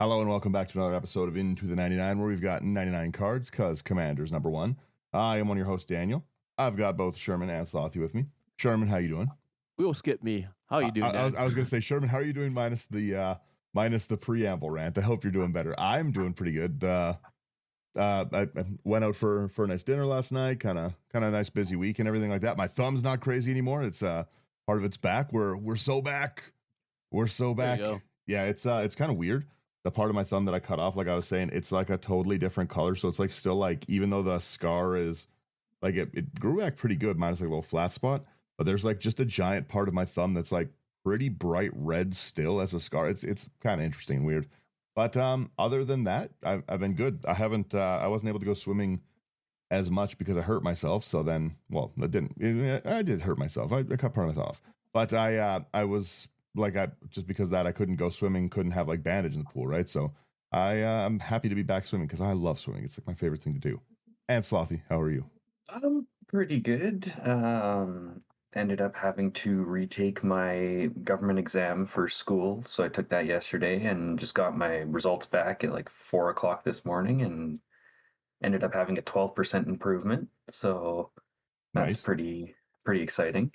Hello and welcome back to another episode of Into the 99, where we've got 99 cards, cause Commander's number one. I am one of your hosts, Daniel. I've got both Sherman and Slothy with me. Sherman, how you doing? We'll skip me. How are you doing, Dan? I was going to say, Sherman, how are you doing minus the preamble rant? I hope you're doing better. I'm doing pretty good. I went out for a nice dinner last night, kind of a nice busy week and everything like that. My thumb's not crazy anymore. It's part of it's back. We're so back. We're so back. Yeah, it's kind of weird. The part of my thumb that I cut off, like I was saying, it's like a totally different color. So it's like still like, even though the scar is like it grew back pretty good, minus like a little flat spot, but there's like just a giant part of my thumb that's like pretty bright red still as a scar. It's kind of interesting and weird. But other than that, I've been good. I wasn't able to go swimming as much because I hurt myself. So then, well, I did hurt myself. I cut part of my thumb off. But I was like, just because that I couldn't go swimming, couldn't have like bandage in the pool, right? So I'm happy to be back swimming because I love swimming. It's like my favorite thing to do. And Slothy, how are you? I'm pretty good. Ended up having to retake my government exam for school, so I took that yesterday and just got my results back at like 4 o'clock this morning, and ended up having a 12% improvement. So that's Nice. pretty exciting.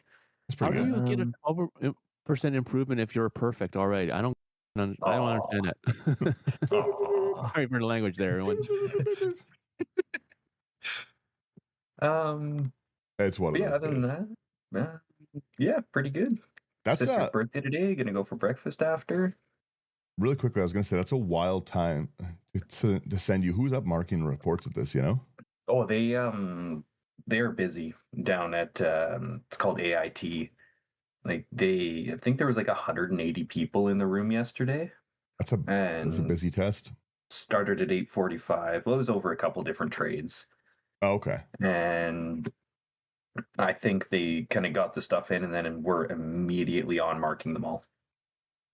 That's pretty How good. do you get a 12% improvement if you're perfect already? I don't understand that. Sorry for the language there, everyone. It's one of those other days. than that, yeah, pretty good. That's Sister's birthday today. Gonna go for breakfast after. Really quickly, I was going to say that's a wild time to send you. Who's up marking reports at this? You know? Oh, they're busy down at it's called AIT. Like I think there was like 180 people in the room yesterday. That's a busy test. Started at 8:45. Well, it was over a couple different trades. Oh, okay. And I think they kind of got the stuff in, and then were immediately on marking them all.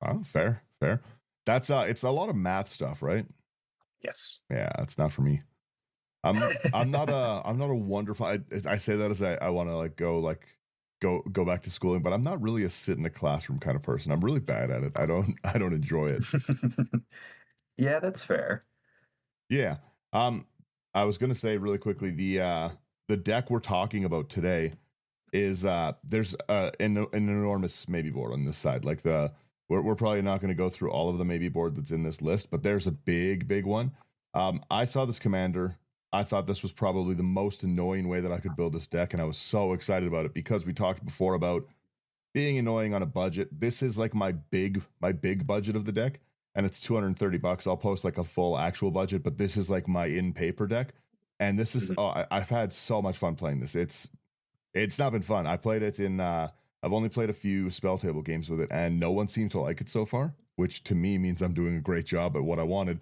Oh, fair. That's it's a lot of math stuff, right? Yes. Yeah, it's not for me. I'm not a wonderful. I say that as I want to go back to schooling, but I'm not really a sit in a classroom kind of person. I'm really bad at it. I don't enjoy it. Yeah, that's fair. Yeah. I was gonna say really quickly, the deck we're talking about today is there's an enormous maybe board on this side. Like we're probably not going to go through all of the maybe board that's in this list, but there's a big one. I saw this commander. I thought this was probably the most annoying way that I could build this deck, and I was so excited about it because we talked before about being annoying on a budget. This is like my big budget of the deck, and it's $230. I'll post like a full actual budget, but this is like my in paper deck, and this is I've had so much fun playing this. It's not been fun. I played it in I've only played a few spell table games with it, and no one seemed to like it so far, which to me means I'm doing a great job at what I wanted,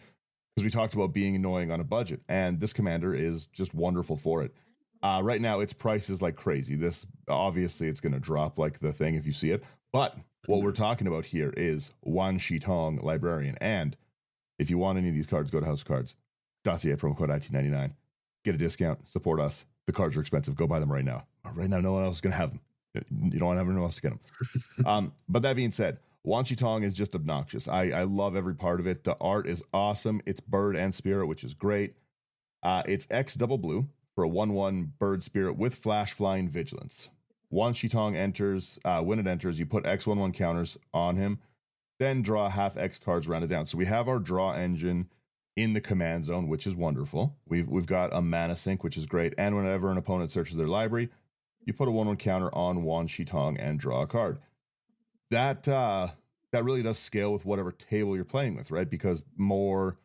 because we talked about being annoying on a budget, and this commander is just wonderful for it. Right now, its price is like crazy. This obviously it's going to drop like the thing if you see it, but what we're talking about here is Wan Shi Tong, Librarian, and if you want any of these cards, go to housecards.ca, promo code IT99, get a discount, support us. The cards are expensive. Go buy them right now. Right now, no one else is going to have them. You don't want everyone else to get them. But that being said, Wan Shi Tong is just obnoxious. I love every part of it. The art is awesome. It's bird and spirit, which is great. It's X double blue for a 1/1 bird spirit with flash flying vigilance. Wan Shi Tong enters, when it enters, you put X/1/1 counters on him, then draw half X cards rounded down. So we have our draw engine in the command zone, which is wonderful. We've got a mana sink, which is great. And whenever an opponent searches their library, you put a 1/1 counter on Wan Shi Tong and draw a card. That really does scale with whatever table you're playing with, right? Because more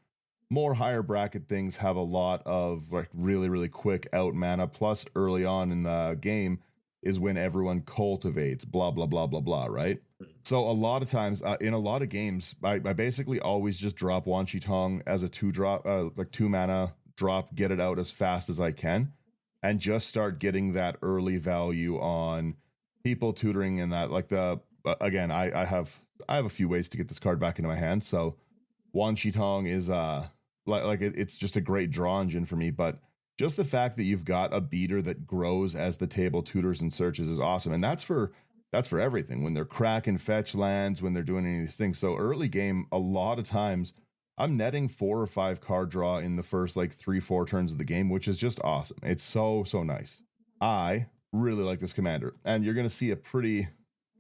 higher bracket things have a lot of like really quick out mana. Plus, early on in the game is when everyone cultivates, blah blah blah blah blah, right? So a lot of times in a lot of games, I basically always just drop Wan Shi Tong as a 2-drop, like 2 mana drop, get it out as fast as I can, and just start getting that early value on people tutoring and that. Like again, I have a few ways to get this card back into my hand. So Wan Shi Tong is it's just a great draw engine for me. But just the fact that you've got a beater that grows as the table tutors and searches is awesome, and that's for everything. When they're cracking fetch lands, when they're doing any of these things. So early game, a lot of times I'm netting 4 or 5 card draw in the first like 3-4 turns of the game, which is just awesome. It's so nice. I really like this commander, and you're going to see a pretty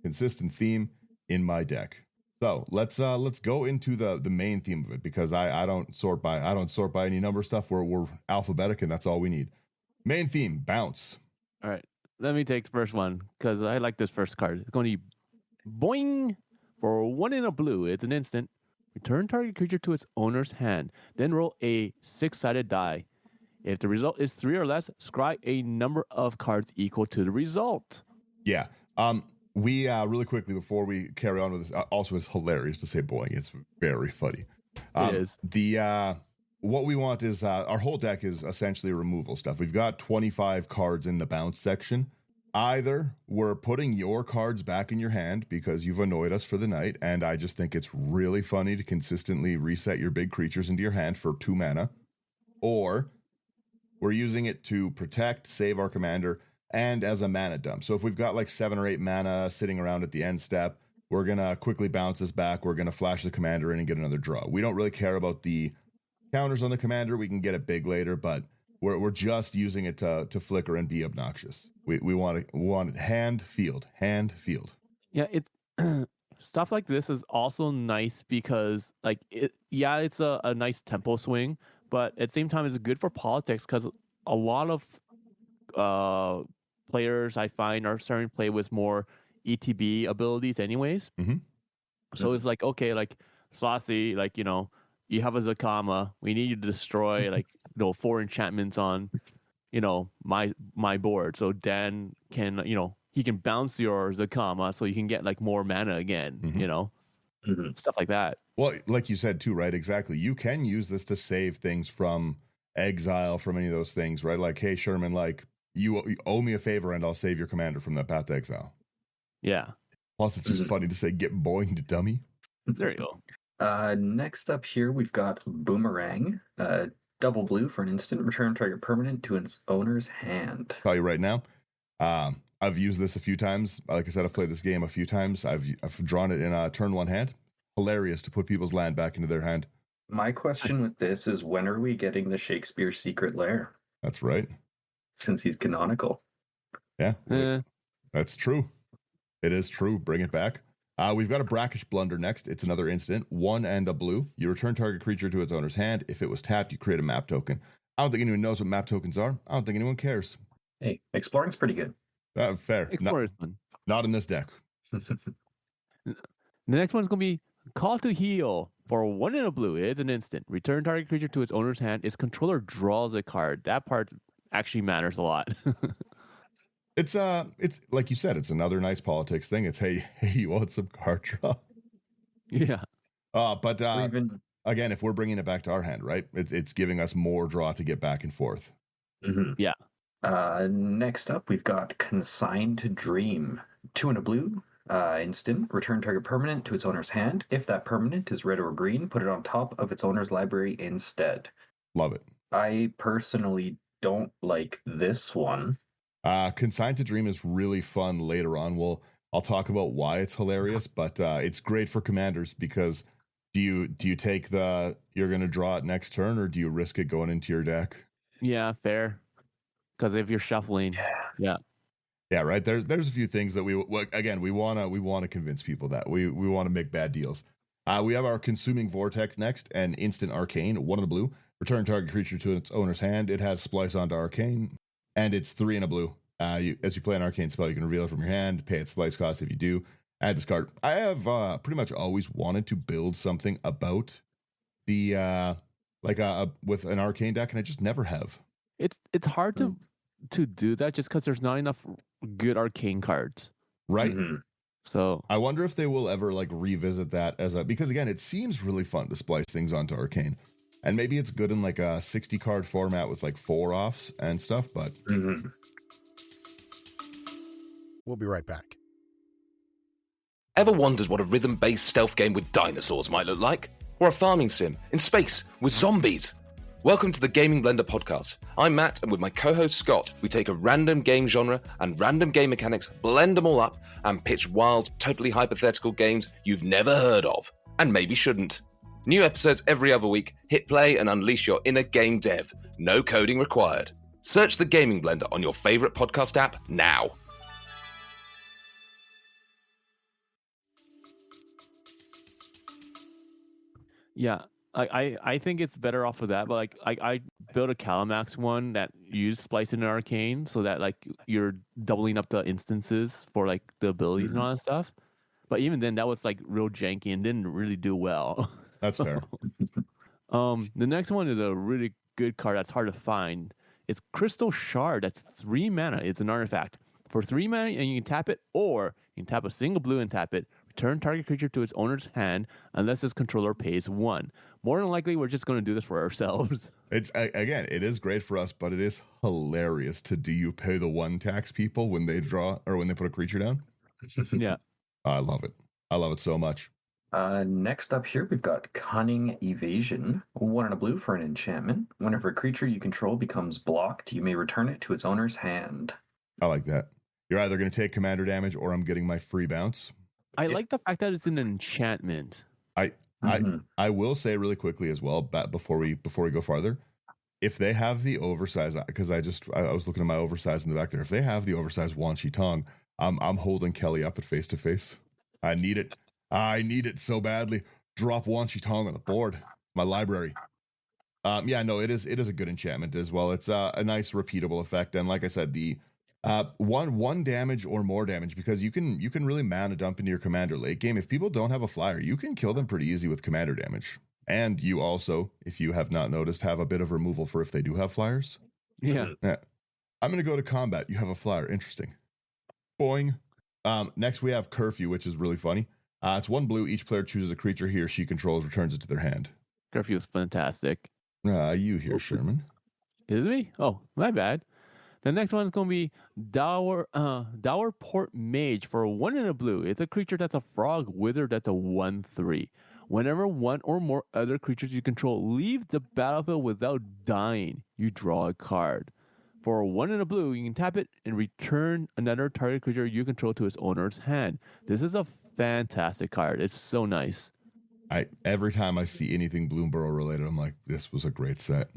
consistent theme in my deck. So let's go into the main theme of it, because I don't sort by any number stuff. We're alphabetic, and that's all we need. Main theme, bounce. All right, let me take the first one because I like this first card. It's going to be boing for 1 in a blue. It's an instant. Return target creature to its owner's hand. Then roll a 6-sided die. If the result is 3 or less, scry a number of cards equal to the result. Yeah. We really quickly before we carry on with this, also it's hilarious to say boing. It's very funny. It is. What we want is our whole deck is essentially removal stuff. We've got 25 cards in the bounce section. Either we're putting your cards back in your hand because you've annoyed us for the night, and I just think it's really funny to consistently reset your big creatures into your hand for 2 mana, or we're using it to protect, save our commander, and as a mana dump. So if we've got like 7 or 8 mana sitting around at the end step, we're going to quickly bounce this back. We're going to flash the commander in and get another draw. We don't really care about the counters on the commander. We can get it big later, but we're just using it to flicker and be obnoxious. We want it hand, field. Yeah, it stuff like this is also nice because like it's a nice tempo swing, but at the same time it's good for politics because a lot of players I find are starting to play with more ETB abilities anyways. Mm-hmm. So it's like, okay, like Slothy, like, you know, you have a Zakama. We need you to destroy like, 4 enchantments on, my board. So Dan can, he can bounce your Zakama so you can get like more mana again, Mm-hmm. Stuff like that. Well, like you said too, right? Exactly. You can use this to save things from exile, from any of those things, right? Like, hey, Sherman, like you owe me a favor and I'll save your commander from that path to exile. Yeah. Plus, it's just funny to say get boinged, dummy. There you go. Next up here, we've got Boomerang. Double blue for an instant. Return target permanent to its owner's hand. Tell you right now, I've used this a few times. Like I said, I've played this game a few times. I've drawn it in a turn 1 hand. Hilarious to put people's land back into their hand. My question with this is, when are we getting the Shakespeare Secret Lair? That's right. Since he's canonical. Yeah, that's true. It is true. Bring it back. We've got a Brackish Blunder next. It's another instant. 1 and a blue. You return target creature to its owner's hand. If it was tapped, you create a map token. I don't think anyone knows what map tokens are. I don't think anyone cares. Hey, exploring's pretty good. Fair. Explorer's fun. Not in this deck. The next one's going to be Call to Heal. For 1 and a blue, it's an instant. Return target creature to its owner's hand. Its controller draws a card. That part actually matters a lot. It's like you said, it's another nice politics thing. It's hey, you want some card draw? Yeah. But again, if we're bringing it back to our hand, right? It's giving us more draw to get back and forth. Mm-hmm. Yeah. Next up, we've got Consign to Dream. 2 and a blue. Instant. Return target permanent to its owner's hand. If that permanent is red or green, put it on top of its owner's library instead. Love it. I personally don't like this one. Consign to Dream is really fun later on. I'll talk about why it's hilarious, but it's great for commanders because do you take you're going to draw it next turn, or do you risk it going into your deck? Yeah, fair. Because if you're shuffling, yeah, right. There's a few things that we want to convince people that we want to make bad deals. We have our Consuming Vortex next, an instant arcane, 1 in the blue. Return target creature to its owner's hand. It has Splice onto arcane. And it's 3 in a blue. As you play an arcane spell, you can reveal it from your hand, pay its splice cost if you do. Add this card. I have pretty much always wanted to build something about the with an arcane deck, and I just never have. It's hard to do that just because there's not enough good arcane cards, right? Mm-hmm. So I wonder if they will ever like revisit that because again, it seems really fun to splice things onto arcane. And maybe it's good in like a 60 card format with like 4 offs and stuff, but We'll be right back. Ever wondered what a rhythm-based stealth game with dinosaurs might look like? Or a farming sim in space with zombies? Welcome to the Gaming Blender podcast. I'm Matt, and with my co-host Scott, we take a random game genre and random game mechanics, blend them all up, and pitch wild, totally hypothetical games you've never heard of, and maybe shouldn't. New episodes every other week. Hit play and unleash your inner game dev. No coding required. Search the Gaming Blender on your favorite podcast app now. Yeah, I think it's better off of that. But like I built a Calamax one that used Splice in Arcane, so that like you're doubling up the instances for like the abilities and all that stuff. But even then, that was like real janky and didn't really do well. That's fair. The next one is a really good card that's hard to find. It's Crystal Shard. That's 3 mana. It's an artifact. For 3 mana, and you can tap it, or you can tap a single blue and tap it. Return target creature to its owner's hand unless its controller pays 1. More than likely, we're just going to do this for ourselves. It's again, it is great for us, but it is hilarious to do you pay the 1 tax people when they draw or when they put a creature down. Yeah. I love it. I love it so much. Next up here, we've got Cunning Evasion. 1 and a blue for an enchantment. Whenever a creature you control becomes blocked, you may return it to its owner's hand. I like that. You're either going to take commander damage or I'm getting my free bounce. I like the fact that it's an enchantment. I will say really quickly as well, before we go farther, if they have the oversized, because I was looking at my oversized in the back there. If they have the oversized Wan Shi Tong, I'm holding Kelly up at face to face. I need it. I need it so badly. Drop Wan Shi Tong on the board. My library. Yeah, no, it is a good enchantment as well. It's a nice repeatable effect, and like I said, the one damage or more damage, because you can really mana dump into your commander late game. If people don't have a flyer, you can kill them pretty easy with commander damage. And you also, if you have not noticed, have a bit of removal for if they do have flyers. Yeah. I'm gonna go to combat. You have a flyer. Interesting. Boing. Next we have Curfew, which is really funny. It's 1 blue. Each player chooses a creature he or she controls, returns it to their hand. Curfew is fantastic. You here, Sherman? Is it me? Oh, my bad. The next one is going to be Dower Port Mage for 1 and a blue. It's a creature that's a frog wizard that's a 1/3. Whenever 1 or more other creatures you control leave the battlefield without dying, you draw a card. For 1 and a blue, you can tap it and return another target creature you control to its owner's hand. This is a fantastic card. It's so nice. Every time I see anything Bloomborough related, I'm like, this was a great set.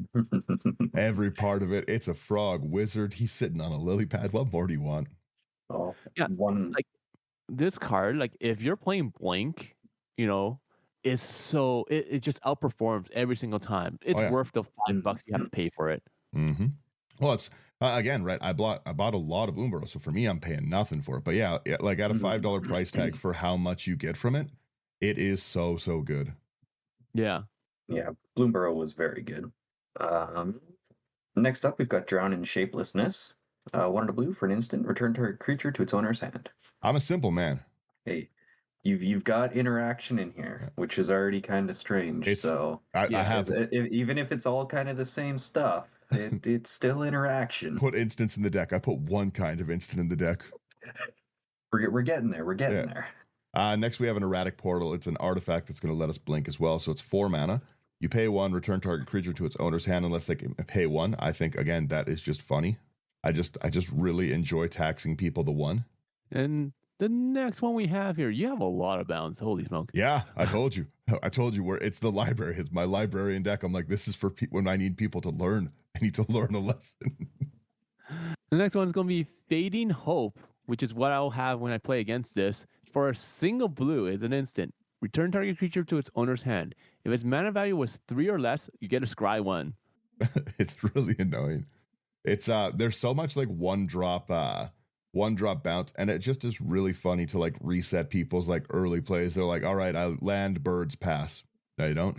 Every part of it. It's a frog wizard. He's sitting on a lily pad. What more do you want? Oh, Yeah, one. like this card, like if you're playing blank, it's so it just outperforms every single time. It's worth the $5 you have to pay for it. Mm-hmm. Well, it's again, right? I bought a lot of Bloomborough, so for me, I'm paying nothing for it. But yeah, like at a $5 price tag for how much you get from it, it is so good. Yeah. Yeah, Bloomborough was very good. Next up, we've got Drown in Shapelessness. 1 and a blue for an instant. Return target creature to its owner's hand. I'm a simple man. Hey, you've got interaction in here, which is already kind of strange. I have even if it's all kind of the same stuff, it's still interaction. Put instants in the deck. I put 1 kind of instant in the deck. We're getting there. We're getting there. Next, we have an Erratic Portal. It's an artifact that's going to let us blink as well. So it's 4 mana. You pay 1, return target creature to its owner's hand unless they can pay 1. I think, again, that is just funny. I just really enjoy taxing people the 1. And the next one we have here, you have a lot of bounds. Holy smoke. Yeah, I told you. Where it's the library. It's my librarian deck. I'm like, this is for when I need people to learn. I need to learn a lesson. The next one is going to be Fading Hope, which is what I'll have when I play against this. For a single blue, it's an instant. Return target creature to its owner's hand. If its mana value was 3 or less, you get a scry 1. It's really annoying. It's there's so much like one drop bounce, and it just is really funny to like reset people's like early plays. They're like, all right, I land birds pass. No, you don't.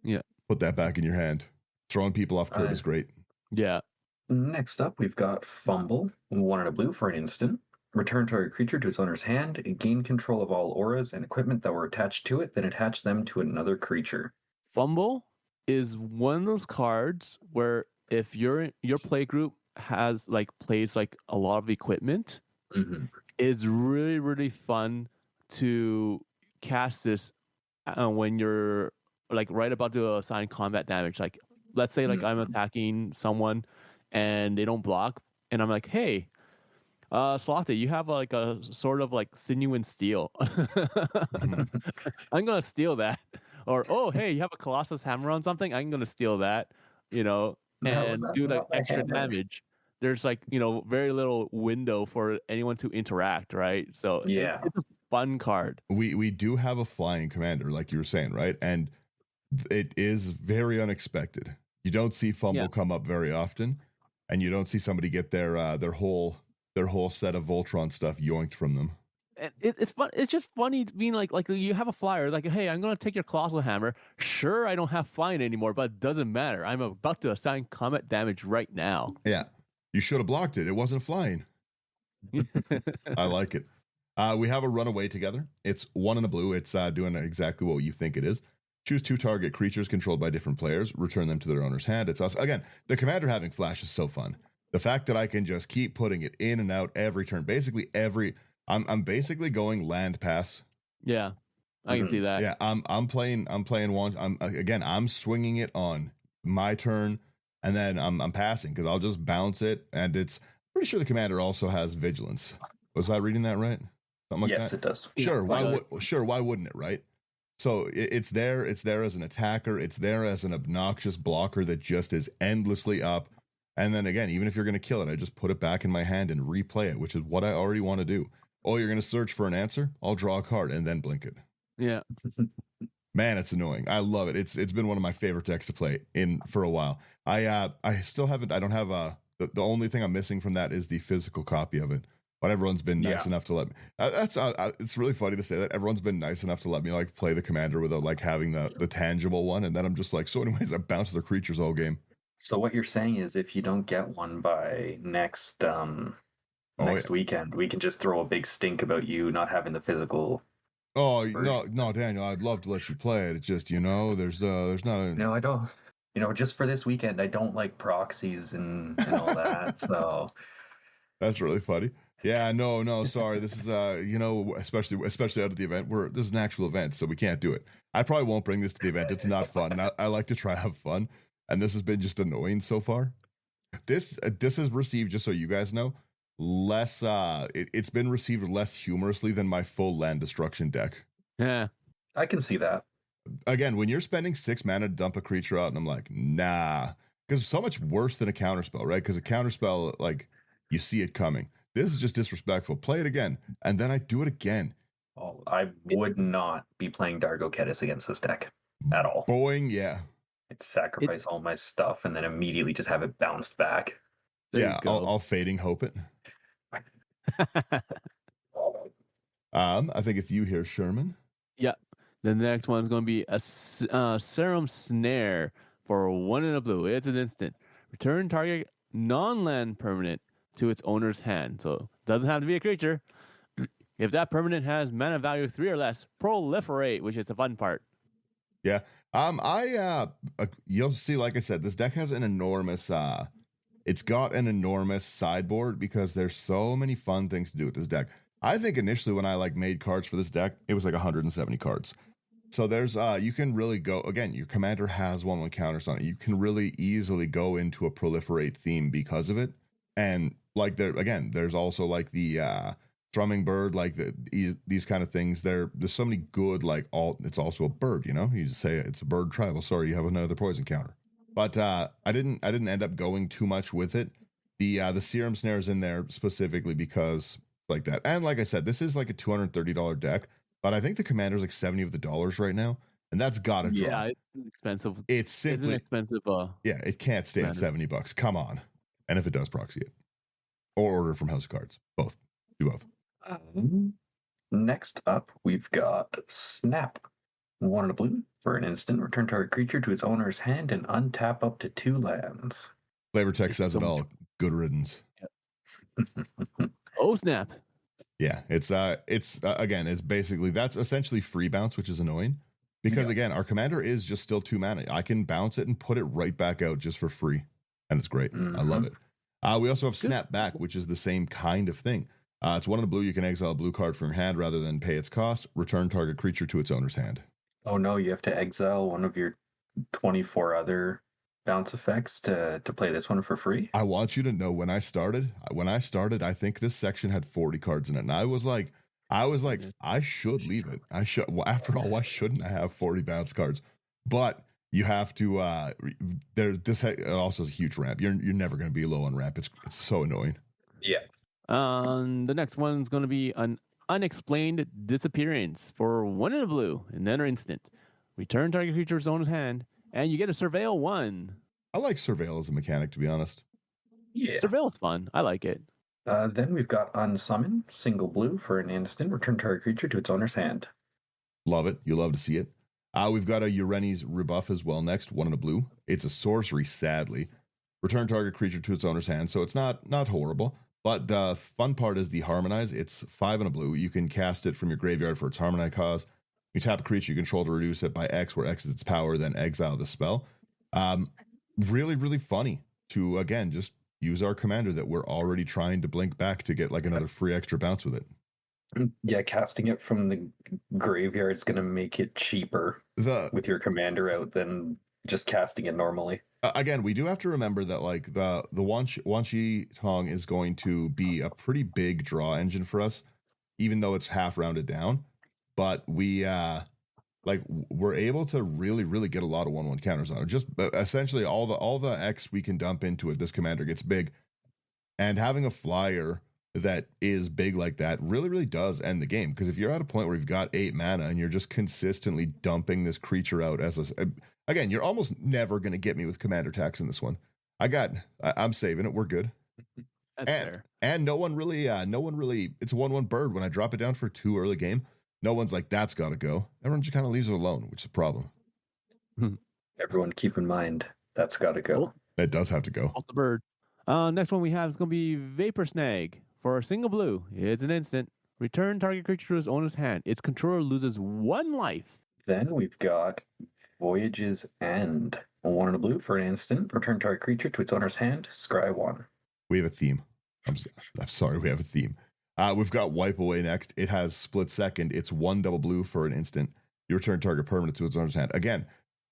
Yeah. Put that back in your hand. Throwing people off curve is great. Yeah. Next up, we've got Fumble. 1 and a blue for an instant. Return target creature to its owner's hand. Gain control of all auras and equipment that were attached to it, then attach them to another creature. Fumble is one of those cards where if your play group has plays a lot of equipment, it's really, really fun to cast this when you're right about to assign combat damage. Like, let's say I'm attacking someone and they don't block, and I'm like, hey, Slothy, you have a sort of sinew and steel. I'm gonna steal that. Or oh, hey, you have a Colossus hammer on something, I'm gonna steal that, No, and not, do like not my extra hammer. damage. There's like very little window for anyone to interact, right? So Yeah. it's a fun card. We do have a flying commander, like you were saying, right? And it is very unexpected. You don't see fumble Yeah. come up very often, and you don't see somebody get their whole set of Voltron stuff yoinked from them. And it's fun. It's just funny being like you have a flyer, like, hey, I'm gonna take your colossal hammer. Sure, I don't have flying anymore, but it doesn't matter. I'm about to assign combat damage right now. Yeah, you should have blocked it. It wasn't flying. I like it. We have a runaway together. It's 1 in a blue. It's doing exactly what you think it is. Choose 2 target creatures controlled by different players. Return them to their owner's hand. It's us again. The commander having flash is so fun. The fact that I can just keep putting it in and out every turn, basically every. I'm basically going land pass. Yeah, I can see that. Yeah, I'm playing one. I'm swinging it on my turn, and then I'm passing because I'll just bounce it, and it's pretty sure the commander also has vigilance. Was I reading that right? Something like Yes, that. it does. Sure. Why wouldn't it? Right. So it's there. It's there as an attacker. It's there as an obnoxious blocker that just is endlessly up. And then again, even if you're going to kill it, I just put it back in my hand and replay it, which is what I already want to do. Oh, you're going to search for an answer? I'll draw a card and then blink it. Yeah. Man, it's annoying. I love it. It's been one of my favorite decks to play in for a while. I still haven't. I don't have the only thing I'm missing from that is the physical copy of it. But everyone's been nice enough to let me. It's really funny to say that everyone's been nice enough to let me like play the commander without like having the tangible one, and then I'm just like, so anyways, I bounce their creatures all game. So what you're saying is, if you don't get one by next weekend, we can just throw a big stink about you not having the physical. Oh no, Daniel, I'd love to let you play it. It's just there's not a. No, I don't. Just for this weekend, I don't like proxies and all that. So That's really funny. Yeah, no, sorry. This is especially out of the event. This is an actual event, so we can't do it. I probably won't bring this to the event. It's not fun, and I like to try to have fun. And this has been just annoying so far. This has received, just so you guys know, less. It's been received less humorously than my full land destruction deck. Yeah, I can see that. Again, when you're spending 6 mana to dump a creature out, and I'm like, nah, because it's so much worse than a counterspell, right? Because a counterspell, like, you see it coming. This is just disrespectful. Play it again, and then I do it again. Oh, I would not be playing Dargo Kedis against this deck at all. Boing, yeah. I'd sacrifice all my stuff and then immediately just have it bounced back. there you go. I'll fading hope it. I think it's you here, Sherman. Yeah. The next one's going to be a Serum Snare for 1 in a blue. It's an instant. Return target non-land permanent to its owner's hand. So it doesn't have to be a creature. If that permanent has mana value 3 or less, proliferate, which is the fun part. Yeah. You'll see, like I said, this deck has an enormous, it's got an enormous sideboard because there's so many fun things to do with this deck. I think initially when I like made cards for this deck, it was like 170 cards. So there's, you can really go, again, your commander has 1/1 counters on it. You can really easily go into a proliferate theme because of it. And like there's also like the, Strumming Bird, like these kind of things. There's so many good, like it's also a bird, you just say it's a bird tribal. Sorry, you have another poison counter. But I didn't end up going too much with it. The Serum Snare is in there specifically because like that. And like I said, this is like a $230 deck, but I think the commander's like $70 of the dollars right now, and that's gotta drop. Yeah, it's expensive. It's simply an expensive. Yeah, it can't stay at $70. Come on. And if it does, proxy it or order from House of Cards. Both. Do both. Next up, we've got Snap. 1 in a blue. For an instant, return target creature to its owner's hand and untap up to 2 lands. Flavor text says it all. Good riddance. Oh, snap. Yeah, it's again, it's basically, that's essentially free bounce, which is annoying because again, our commander is just still 2 mana. I can bounce it and put it right back out just for free, and it's great. I love it. We also have Snap Back, which is the same kind of thing. It's 1 in a blue. You can exile a blue card from your hand rather than pay its cost. Return target creature to its owner's hand. Oh no, you have to exile one of your 24 other bounce effects to play this one for free? I want you to know when I started, I think this section had 40 cards in it. And I was like, I was like, I should leave it. I should. Well, after all, why shouldn't I have 40 bounce cards? But you have to. This also is a huge ramp. You're never going to be low on ramp. It's so annoying. Yeah. The next one's going to be an unexplained disappearance for 1 in a blue, and then instant. Return target creature's owner's hand, and you get a Surveil 1. I like Surveil as a mechanic, to be honest. Yeah. Surveil's fun. I like it. Then we've got Unsummon, single blue for an instant. Return target creature to its owner's hand. Love it. You love to see it. We've got a Ureni's Rebuff as well next, 1 in a blue. It's a sorcery, sadly. Return target creature to its owner's hand, so it's not horrible. But the fun part is the Harmonize. It's 5 in a blue. You can cast it from your graveyard for its Harmonize cause. You tap a creature you control to reduce it by X, where X is its power, then exile the spell. Really, really funny to, again, just use our commander that we're already trying to blink back to get like another free extra bounce with it. Yeah, casting it from the graveyard is going to make it cheaper with your commander out than just casting it normally. Again, we do have to remember that like the Wan Shi Tong is going to be a pretty big draw engine for us, even though it's half rounded down. But we're able to really, really get a lot of 1/1 counters on it. Just essentially all the X we can dump into it, this commander gets big. And having a flyer that is big like that really, really does end the game. Because if you're at a point where you've got 8 mana and you're just consistently dumping this creature out again, you're almost never going to get me with commander tax in this one. I'm saving it. We're good. That's fair. And no one really, it's a 1/1 bird. When I drop it down for 2 early game, no one's like, that's got to go. Everyone just kind of leaves it alone, which is a problem. Everyone keep in mind, that's got to go. It does have to go. Off the bird. Next one we have is going to be Vapor Snag. For a single blue, it's an instant. Return target creature to its owner's hand. Its controller loses 1 life. Then we've got Voyage's End. 1 in a blue for an instant. Return target creature to its owner's hand. Scry 1. We have a theme. I'm sorry, we have a theme. We've got Wipe Away next. It has Split Second. It's 1 double blue for an instant. You return target permanent to its owner's hand. Again,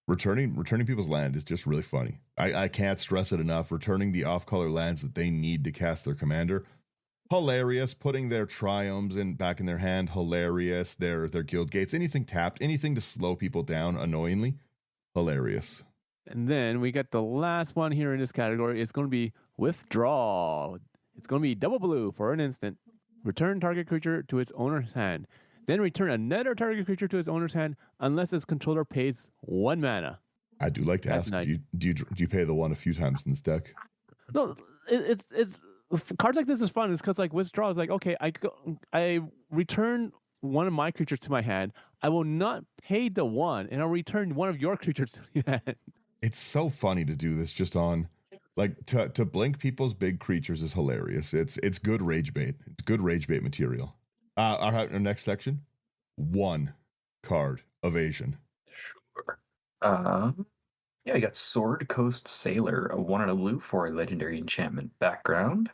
returning people's land is just really funny. I can't stress it enough. Returning the off-color lands that they need to cast their commander. Hilarious. Putting their Triomes back in their hand. Hilarious. Their Guild Gates. Anything tapped. Anything to slow people down annoyingly. Hilarious. And then we got the last one here in this category. It's going to be Withdraw. It's going to be double blue for an instant. Return target creature to its owner's hand. Then return another target creature to its owner's hand unless its controller pays 1 mana. I do like to ask, nice. do you pay the 1 a few times in this deck? No, it's cards like this is fun. It's because like Withdraw is like, okay, I return one of my creatures to my hand. I will not pay the 1, and I'll return one of your creatures to your hand. It's so funny to do this just on, like, to blink people's big creatures is hilarious. It's good rage bait. It's good rage bait material. All right, our next section, 1 card evasion. Sure. Yeah, I got Sword Coast Sailor, a 1 in a blue for a legendary enchantment background.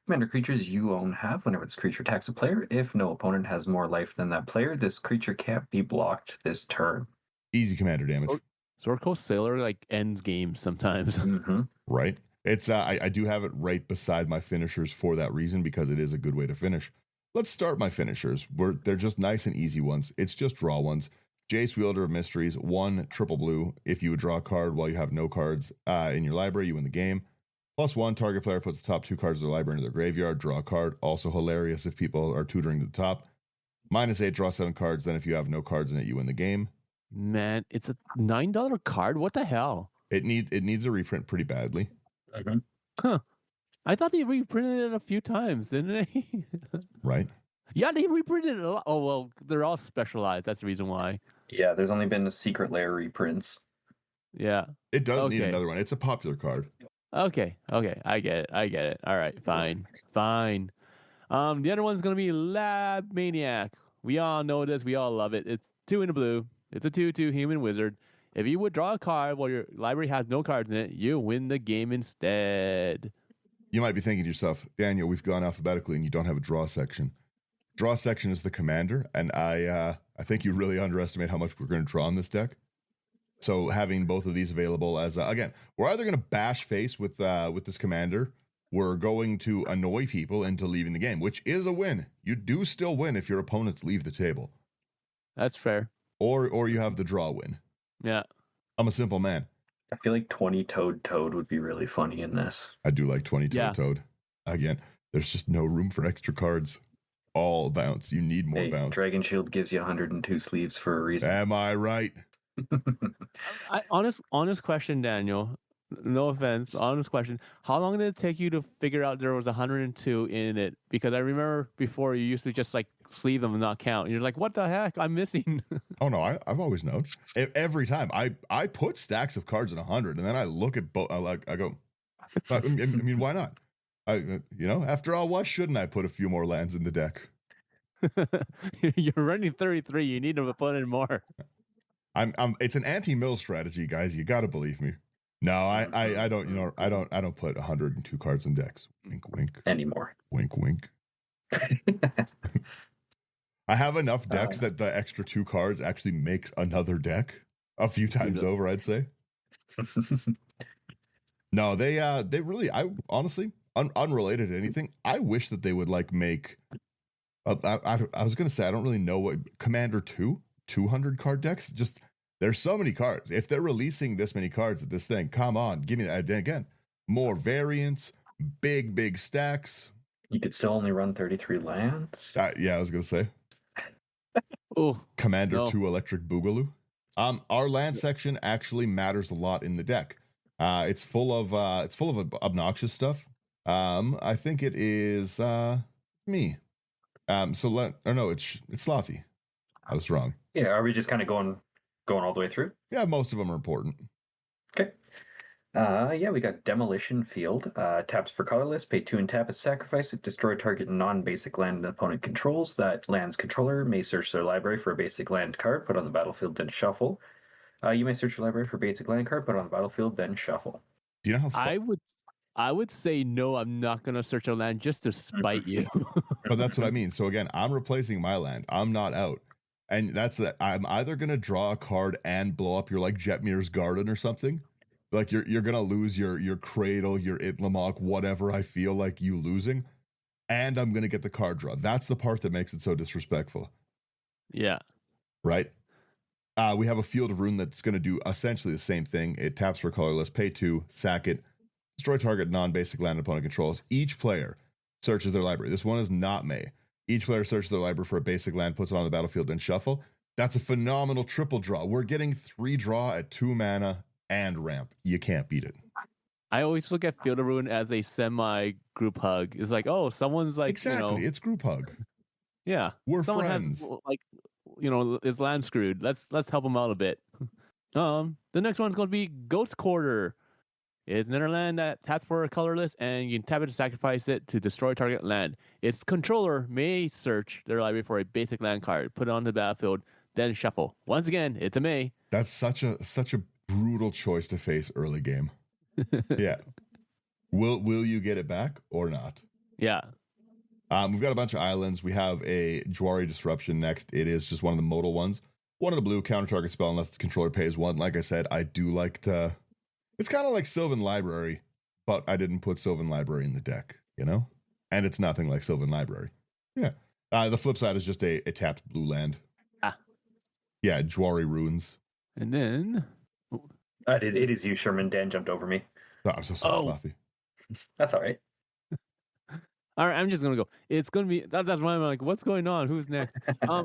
Commander creatures you own have whenever this creature attacks a player. If no opponent has more life than that player, this creature can't be blocked this turn. Easy commander damage. Sword Coast Sailor like ends games sometimes. Mm-hmm. Right. It's I do have it right beside my finishers for that reason, because it is a good way to finish. Let's start my finishers. They're just nice and easy ones. It's just draw ones. Jace, Wielder of Mysteries, 1 triple blue. If you would draw a card while you have no cards in your library, you win the game. +1, target player puts the top 2 cards of their library into their graveyard, draw a card. Also hilarious if people are tutoring to the top. -8, draw 7 cards. Then if you have no cards in it, you win the game. Man, it's a $9 card. What the hell? It needs a reprint pretty badly. Mm-hmm. Huh. I thought they reprinted it a few times, didn't they? Right. Yeah, they reprinted it a lot. Oh, well, they're all specialized. That's the reason why. Yeah, there's only been a Secret Lair reprints. Yeah. It does need another one. It's a popular card. Okay. I get it. All right, fine. The other one's going to be Lab Maniac. We all know this. We all love it. It's 2 in the blue. It's a 2/2 human wizard. If you would draw a card while your library has no cards in it, you win the game instead. You might be thinking to yourself, Daniel, we've gone alphabetically and you don't have a draw section. Draw section is the commander, and I think you really underestimate how much we're going to draw in this deck. So having both of these available as again, we're either going to bash face with this commander we're going to annoy people into leaving the game, which is a win. You do still win if your opponents leave the table. That's fair. Or you have the draw win. Yeah. I'm a simple man. I feel like 20 Toad would be really funny in this. I do like 20 Yeah. Toad. Again, there's just no room for extra cards. All bounce. You need more bounce. Dragon Shield gives you 102 sleeves for a reason. Am I right? Honest question, Daniel. No offense, honest question. How long did it take you to figure out there was 102 in it? Because I remember before you used to just like sleeve them and not count. And you're like, what the heck? I'm missing. Oh no, I've always known. Every time I put stacks of cards in 100, and then I look at both. I go, I mean, why not? After all, why shouldn't I put a few more lands in the deck? You're running 33. You need to put in more. It's an anti-mill strategy, guys. You got to believe me. No, I don't. I don't put 102 cards in decks. Wink, wink. Anymore. Wink, wink. I have enough decks that the extra 2 cards actually makes another deck a few times over, I'd say. No, they really, I honestly, unrelated to anything, I wish that they would like make, I was going to say, I don't really know what, Commander 200 card decks, just, there's so many cards. If they're releasing this many cards at this thing, come on, give me that. Again, more variants, big stacks. You could still only run 33 lands. Yeah, I was going to say. Oh, Commander 2 Electric Boogaloo. Our land section actually matters a lot in the deck. It's full of obnoxious stuff. I think it is me. It's Slothy. I was wrong. Yeah, are we just kind of going all the way through? Yeah, most of them are important. Okay. We got Demolition Field. Taps for colorless, pay 2 and tap it, sacrifice it, destroy target non-basic land an opponent controls. That land's controller may search their library for a basic land card, put on the battlefield, then shuffle. You may search your library for a basic land card, put on the battlefield, then shuffle. Do you know how I would say no, I'm not gonna search a land just to spite you. But that's what I mean. So again, I'm replacing my land. I'm not out. And that's that. I'm either gonna draw a card and blow up your like Jetmir's Garden or something. Like you're gonna lose your Cradle, your Itlamok, whatever I feel like you losing, and I'm gonna get the card draw. That's the part that makes it so disrespectful. Yeah. Right? We have a Field of Ruin that's gonna do essentially the same thing. It taps for colorless, pay 2, sack it, destroy target non-basic land opponent controls. Each player searches their library. This one is not May. Each player searches their library for a basic land, puts it on the battlefield, then shuffle. That's a phenomenal triple draw. We're getting 3 draw at 2 mana and ramp. You can't beat it. I always look at Field of Ruin as a semi-group hug. It's like, oh, someone's like, exactly. It's group hug. Yeah, we're someone friends. Has, like, is land screwed. Let's help them out a bit. The next one's going to be Ghost Quarter. It's another land that taps for a colorless, and you can tap it to sacrifice it to destroy target land. Its controller may search their library for a basic land card, put it on the battlefield, then shuffle. Once again, it's a May. That's such a brutal choice to face early game. Yeah. Will you get it back or not? Yeah. We've got a bunch of islands. We have a Jwari Disruption next. It is just one of the modal ones. 1 of the blue, counter target spell unless the controller pays 1. Like I said, I do like to... It's kind of like Sylvan Library, but I didn't put Sylvan Library in the deck, And it's nothing like Sylvan Library. Yeah. The flip side is just a tapped blue land. Yeah, Jwari Ruins. And then... It is you, Sherman. Dan jumped over me. Oh, I'm so sorry, Slothy. That's all right. All right, I'm just gonna go. It's gonna be that's why I'm like, what's going on? Who's next?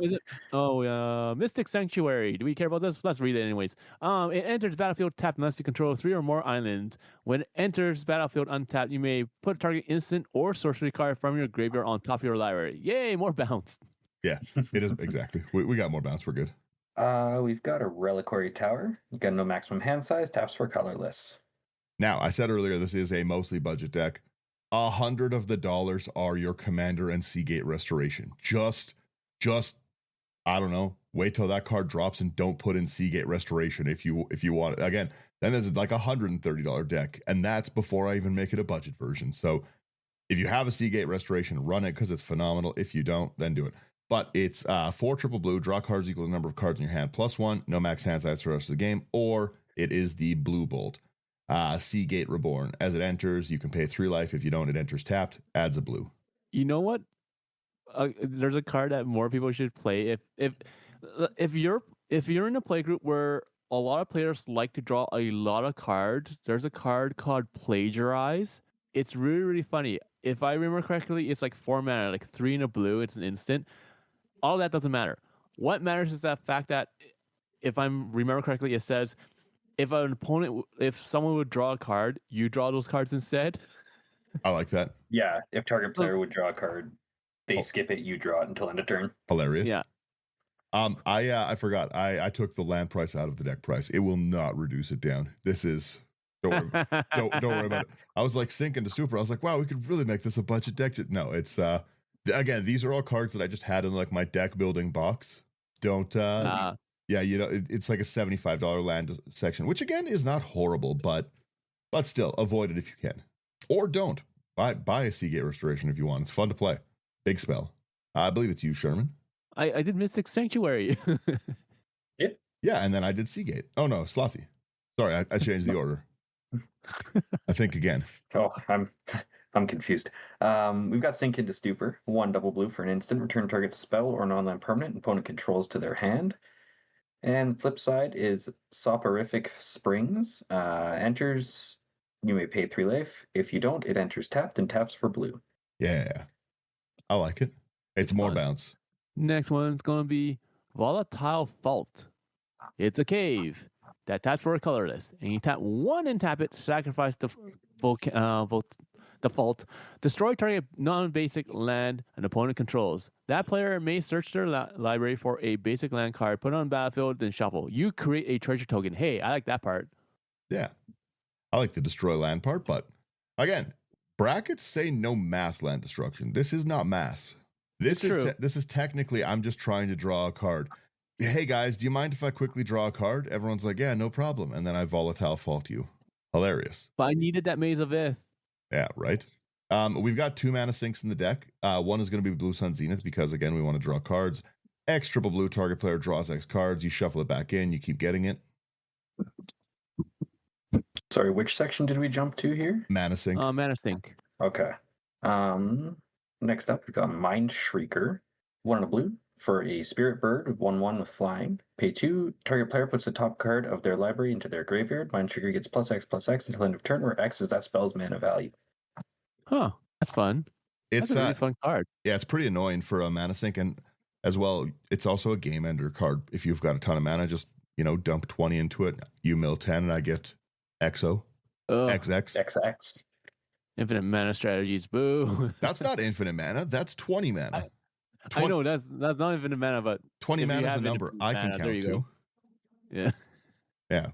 Is it? Mystic Sanctuary. Do we care about this? Let's read it anyways. It enters battlefield tapped unless you control 3 or more islands. When it enters battlefield untapped, you may put a target instant or sorcery card from your graveyard on top of your library. Yay, more bounce. Yeah, it is exactly. We got more bounce. We're good. We've got a Reliquary Tower. You got no maximum hand size. Taps for colorless. Now, I said earlier, this is a mostly budget deck. 100 of the dollars are your Commander and Seagate Restoration. Just, I don't know, wait till that card drops and don't put in Seagate Restoration if you want it. Again, then there's like $130 deck, and that's before I even make it a budget version. So if you have a Seagate Restoration, run it because it's phenomenal. If you don't, then do it. But it's 4 triple blue, draw cards equal to the number of cards in your hand, +1, no max hand size for the rest of the game, or it is the Blue Bolt. Seagate Reborn. As it enters, you can pay 3 life. If you don't, it enters tapped, adds a blue. You know what? There's a card that more people should play. If you're in a play group where a lot of players like to draw a lot of cards, there's a card called Plagiarize. It's really, really funny. If I remember correctly, it's like 4 mana, like 3 in a blue. It's an instant. All that doesn't matter. What matters is that fact that, if I remember correctly, it says if someone would draw a card, you draw those cards instead. I like that. Yeah, if target player would draw a card, they skip it, you draw it until end of turn. Hilarious. Yeah. I forgot. I took the land price out of the deck price. It will not reduce it down. This is don't worry about it. I was like sinking to super. I was like, wow, we could really make this a budget deck. No, it's again, these are all cards that I just had in like my deck building box. Don't yeah, you know, it's like a $75 land section, which again is not horrible, but still avoid it if you can, or don't buy a Seagate Restoration if you want. It's fun to play. Big spell. I believe it's you, Sherman. I did Mystic Sanctuary. Yeah, and then I did Seagate. Oh no, Slothy. Sorry, I changed the order. I think again. Oh, I'm confused. We've got Sink into Stupor. 1 double blue for an instant. Return target spell or non-land permanent opponent controls to their hand. And flip side is Soporific Springs. Enters, you may pay 3 life. If you don't, it enters tapped and taps for blue. Yeah, I like it. It's more bounce. Next one's going to be Volatile Fault. It's a cave that taps for a colorless. And you tap 1 and tap it, sacrifice the fault, destroy target non-basic land an opponent controls. That player may search their library for a basic land card, put it on battlefield, then shuffle. You create a treasure token. Hey, I like that part. Yeah. I like the destroy land part, but again, brackets say no mass land destruction. This is not mass. This is technically, I'm just trying to draw a card. Hey guys, do you mind if I quickly draw a card? Everyone's like, yeah, no problem. And then I volatile fault you. Hilarious. But I needed that Maze of Ith. Yeah, right. We've got 2 mana sinks in the deck. One is going to be Blue Sun Zenith because, again, we want to draw cards. X triple blue, target player draws X cards. You shuffle it back in. You keep getting it. Sorry, which section did we jump to here? Mana sink. Mana Sink. Okay. Next up, we've got Mind Shrieker. 1 in a blue for a spirit bird, 1/1 with flying. Pay 2. Target player puts the top card of their library into their graveyard. Mind Shrieker gets +X/+X until end of turn, where X is that spell's mana value. Huh. That's fun. It's a really fun card. Yeah, it's pretty annoying for a mana sink, and as well, it's also a game ender card. If you've got a ton of mana, just dump 20 into it. You mill 10, and I get XO. XX. XX. Infinite mana strategies. Boo. That's not infinite mana. That's 20 mana. I know that's not infinite mana, but 20 mana is a number I can count to. Yeah. Yeah.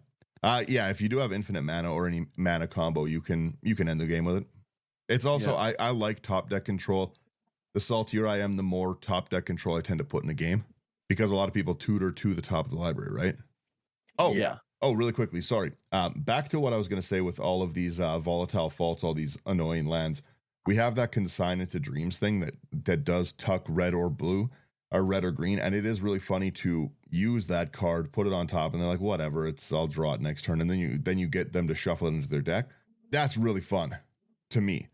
Yeah, if you do have infinite mana or any mana combo, you can end the game with it. It's also I like top deck control. The saltier I am, the more top deck control I tend to put in a game, because a lot of people tutor to the top of the library, right? Oh, yeah. Oh, really quickly, sorry. Back to what I was going to say with all of these volatile faults, all these annoying lands. We have that Consign into Dreams thing that does tuck red or blue, or red or green, and it is really funny to use that card, put it on top, and they're like, whatever, I'll draw it next turn, and then you get them to shuffle it into their deck. That's really fun to me.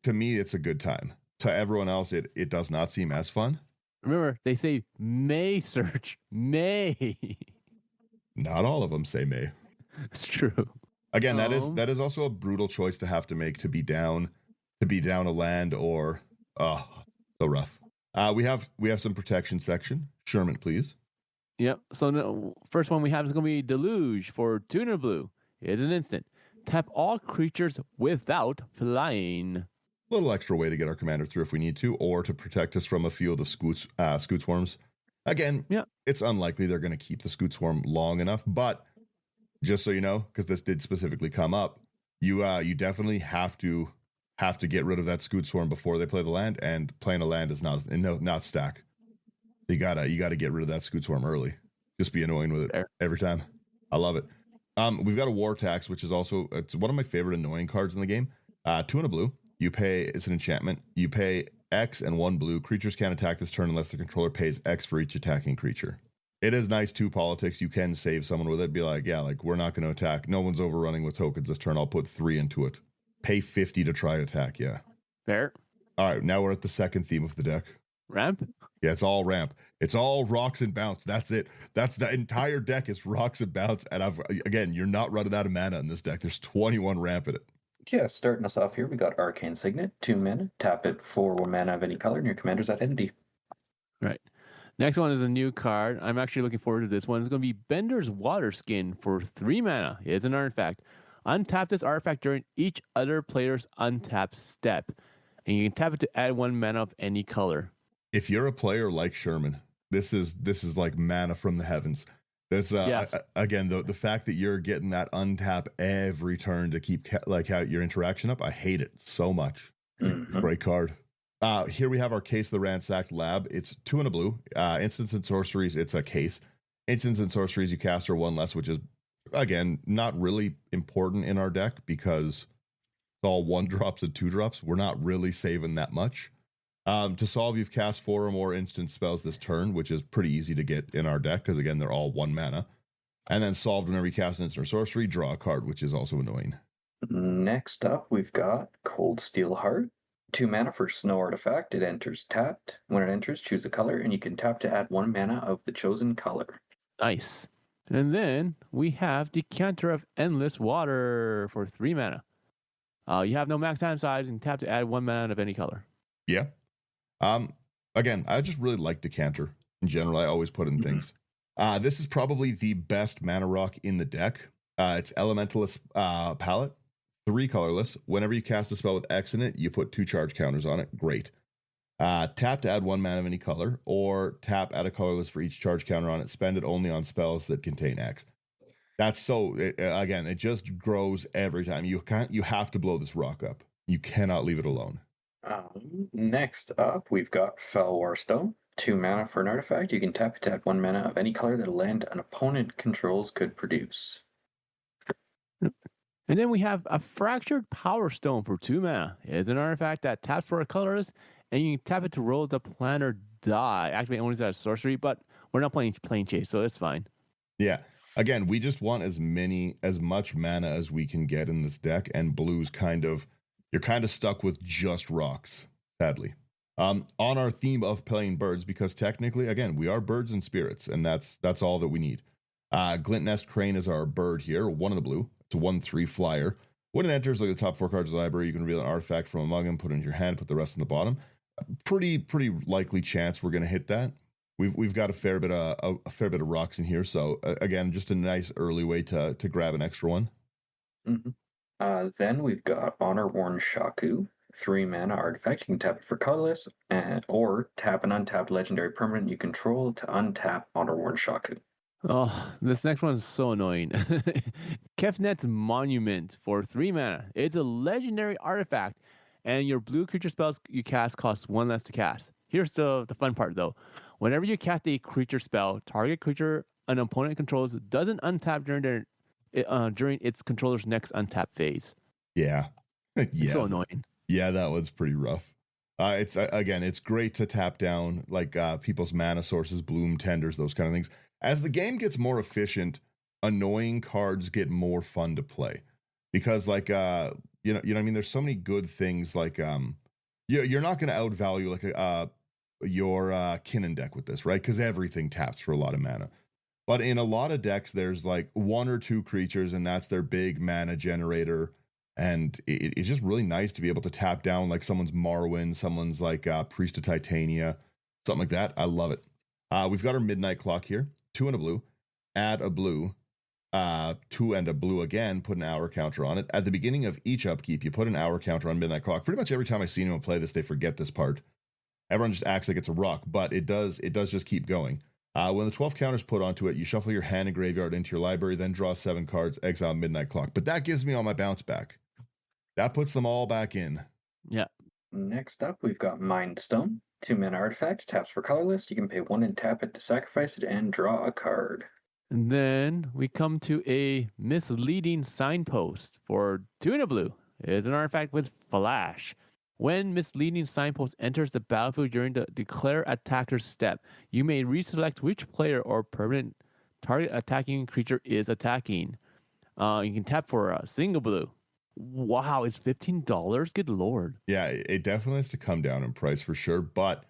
To me, it's a good time. To everyone else, it does not seem as fun. Remember, they say may search. May. Not all of them say may. It's true. Again, that is also a brutal choice to have to make, to be down a land, or so rough. We have some protection section. Sherman, please. Yep. So the first one we have is going to be Deluge for 2 in a blue. It's an instant. Tap all creatures without flying. A little extra way to get our commander through if we need to, or to protect us from a field of Scoot Swarms. Again, it's unlikely they're going to keep the Scoot Swarm long enough, but just so you know, because this did specifically come up, you definitely have to get rid of that Scoot Swarm before they play the land, and playing a land is not stack. You gotta get rid of that Scoot Swarm early. Just be annoying with it every time. I love it. We've got a War Tax, which is it's one of my favorite annoying cards in the game. 2 in a blue. You pay, it's an enchantment. You pay X and 1 blue. Creatures can't attack this turn unless the controller pays X for each attacking creature. It is nice too, politics. You can save someone with it. Be like, yeah, like we're not going to attack. No one's overrunning with tokens this turn. I'll put 3 into it. Pay 50 to try attack. Yeah. Fair. All right. Now we're at the second theme of the deck. Ramp? Yeah, it's all ramp. It's all rocks and bounce. That's it. That's the entire deck is rocks and bounce. And again, you're not running out of mana in this deck. There's 21 ramp in it. Yeah, starting us off here, we got Arcane Signet, 2 mana. Tap it for 1 mana of any color in your commander's identity. Right. Next one is a new card. I'm actually looking forward to this one. It's going to be Bender's Water Skin for 3 mana. It's an artifact. Untap this artifact during each other player's untap step. And you can tap it to add 1 mana of any color. If you're a player like Sherman, this is like mana from the heavens. This Yes. Again, the fact that you're getting that untap every turn to keep how your interaction up, I hate it so much. Mhm. Great card. Here we have our Case of the Ransacked Lab. It's 2 and a blue. Instants and sorceries, it's a case. Instants and sorceries you cast are 1 less, which is, again, not really important in our deck because it's all 1 drops and 2 drops. We're not really saving that much. To solve, you've cast 4 or more instant spells this turn, which is pretty easy to get in our deck because, again, they're all 1 mana. And then solved whenever you cast an instant or sorcery, draw a card, which is also annoying. Next up, we've got Cold Steel Heart. 2 mana for Snow Artifact. It enters tapped. When it enters, choose a color, and you can tap to add 1 mana of the chosen color. Nice. And then we have Decanter of Endless Water for 3 mana. You have no max time size and tap to add 1 mana of any color. Yeah. Again, I just really like Decanter. In general, I always put in things. This is probably the best mana rock in the deck. It's Elementalist Palette, 3 colorless. Whenever you cast a spell with X in it, you put 2 charge counters on it. Great. Tap to add 1 mana of any color, or tap add a colorless for each charge counter on it. Spend it only on spells that contain X. That's again, it just grows every time. You have to blow this rock up. You cannot leave it alone. Next up, we've got Felwar Stone. 2 mana for an artifact. You can tap it to add 1 mana of any color that a land an opponent controls could produce. And then we have a Fractured Power Stone for 2 mana. It's an artifact that taps for a colorless, and you can tap it to roll the planar die. Activate only as sorcery, but we're not playing Plane Chase, so it's fine. Yeah. Again, we just want as much mana as we can get in this deck, and blue's you're kind of stuck with just rocks, sadly. On our theme of playing birds, because technically, again, we are birds and spirits, and that's all that we need. Glint Nest Crane is our bird here, 1 in the blue. It's a 1/3 flyer. When it enters, like the top 4 cards of the library, you can reveal an artifact from among them, put it in your hand, put the rest in the bottom. Pretty likely chance we're going to hit that. We've got a fair bit of rocks in here, so again, just a nice early way to grab an extra one. Mm-hmm. Then we've got Honor Worn Shaku, 3 mana artifact. You can tap it for colorless, or tap an untapped legendary permanent you control to untap Honor Worn Shaku. Oh, this next one is so annoying. Kefnet's Monument for 3 mana. It's a legendary artifact, and your blue creature spells you cast cost 1 less to cast. Here's the fun part, though. Whenever you cast a creature spell, target creature an opponent controls doesn't untap during its controller's next untap phase. Yeah. It's so annoying. Yeah, that one's pretty rough. It's great to tap down like people's mana sources, bloom tenders, those kind of things. As the game gets more efficient, annoying cards get more fun to play because, like, you know what I mean. There's so many good things. Like, you're not going to outvalue like your Kinnan deck with this, right? Because everything taps for a lot of mana. But in a lot of decks, there's like 1 or 2 creatures, and that's their big mana generator. And it's just really nice to be able to tap down like someone's Marwyn, someone's like Priest of Titania, something like that. I love it. We've got our Midnight Clock here. 2 and a blue. Add a blue. 2 and a blue again. Put an hour counter on it. At the beginning of each upkeep, you put an hour counter on Midnight Clock. Pretty much every time I see anyone play this, they forget this part. Everyone just acts like it's a rock, but it does just keep going. When the 12 counters put onto it, you shuffle your hand and graveyard into your library, then draw 7 cards, exile Midnight Clock. But that gives me all my bounce back. That puts them all back in. Yeah. Next up, we've got Mind Stone. 2 mana artifact, taps for colorless. You can pay 1 and tap it to sacrifice it and draw a card. And then we come to a Misleading Signpost for 2 and a blue. It's an artifact with flash. When misleading signpost enters the battlefield during the declare attacker's step, you may reselect which player or permanent target attacking creature is attacking. You can tap for a single blue. Wow, it's $15. Good lord. Yeah, it definitely has to come down in price for sure, but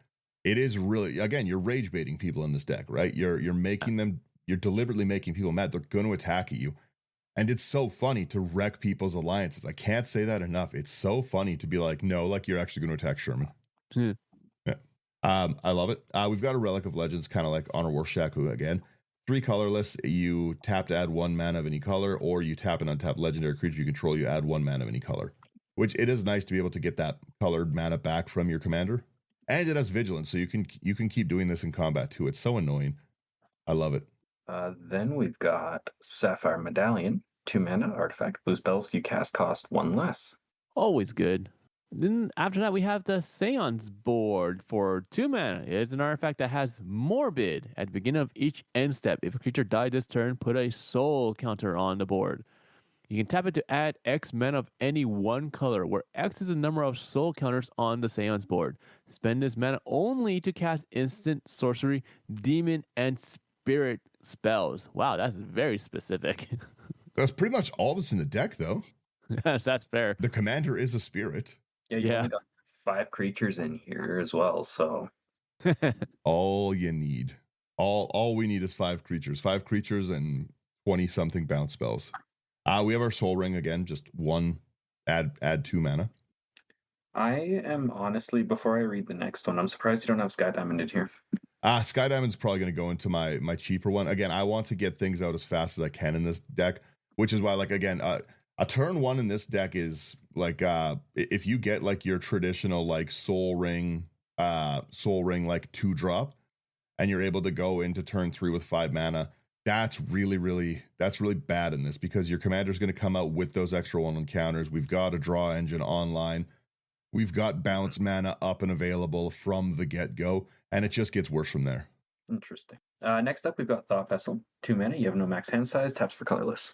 it is really, again, you're rage baiting people in this deck, right? You're making them, you're deliberately making people mad. They're going to attack at you. And it's so funny to wreck people's alliances. I can't say that enough. It's so funny to be like, no, like you're actually going to attack Sherman. Yeah. Yeah. I love it. We've got a Relic of Legends, kind of like Honor War Shaku again. 3 colorless, you tap to add 1 mana of any color, or you tap an untapped legendary creature you control, you add 1 mana of any color. Which it is nice to be able to get that colored mana back from your commander. And it has vigilance, so you can keep doing this in combat too. It's so annoying. I love it. Then we've got Sapphire Medallion, 2 mana artifact. Blue spells you cast cost 1 less. Always good. Then after that, we have the Seance board for 2 mana. It's an artifact that has Morbid. At the beginning of each end step, if a creature died this turn, put a soul counter on the board. You can tap it to add X mana of any one color, where X is the number of soul counters on the Seance board. Spend this mana only to cast instant, sorcery, demon, and spirit spells. Wow, that's very specific. That's pretty much all that's in the deck, though. That's fair. The commander is a spirit. Yeah, you only got 5 creatures in here as well, so All you need. All we need is 5 creatures. 5 creatures and 20-something bounce spells. We have our Soul Ring again, just 1, add 2 mana. I am honestly, before I read the next one, I'm surprised you don't have Sky Diamond in here. Sky Diamond's probably going to go into my cheaper one. Again, I want to get things out as fast as I can in this deck, which is why, like, again, a turn 1 in this deck is like, if you get like your traditional like Soul Ring like 2-drop, and you're able to go into turn 3 with 5 mana, that's really bad in this, because your commander's going to come out with those extra 1 encounters. We've got a draw engine online. We've got bounce mana up and available from the get-go, and it just gets worse from there. Interesting. Next up, we've got Thought Vessel. 2 mana, you have no max hand size, taps for colorless.